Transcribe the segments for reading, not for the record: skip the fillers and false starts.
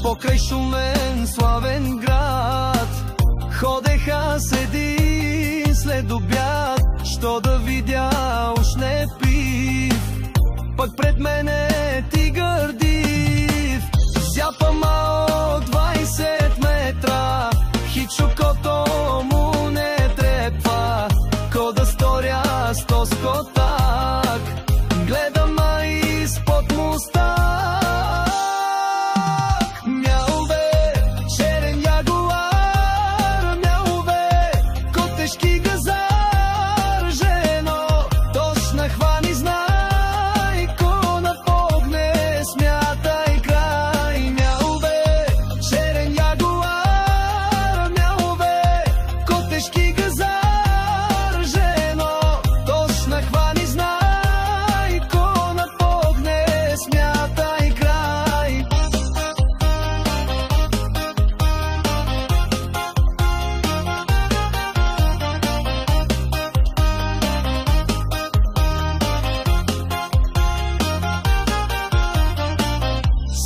покрай шумен славен град. Ходеха с един след обяд, що да видя уж не пив. Пък пред мене тигър див, зяпа малък 20 метра, хичокото му не трепва. Ко да сторя с този котак, гледам изпод мустак. Мяу бе, черен ягуар, мяу бе, котешки газар, жено, точно хвани знай, ко напогне, смятай край. Мяу бе, черен ягуар, мяу бе, котешки газар, жено, точно хвани знай, ко напогне, смятай край.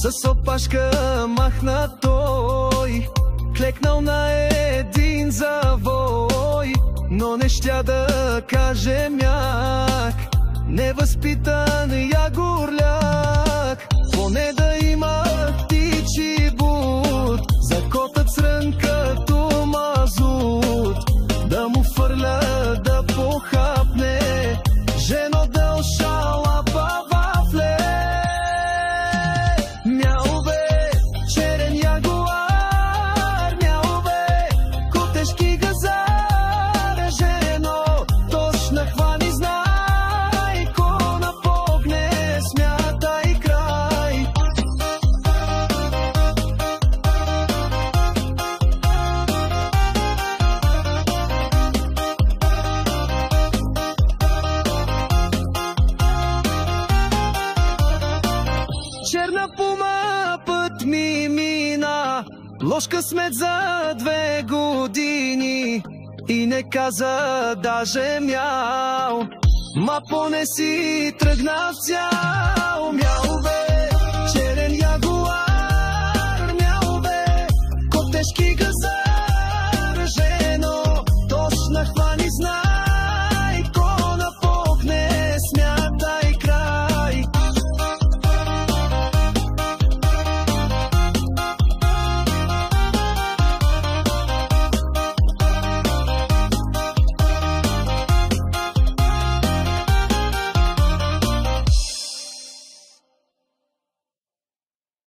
С опашка махна той, клекнал на един завой, но не щя да каже мяк. Невъзпитан ягурляк, поне да има птичи буд, закотът срън като мазут, да му фърля да похапне, жено да ошалапа вафле. Мяу бе, черен ягуар, мяу бе, котешки газар, жено, точно хвани знай, ко напогне, смятай край. Черна пума път ми мина, лош късмет за 2 години, и не каза даже мяу, ма поне си тръгна в цял. Мяу бе,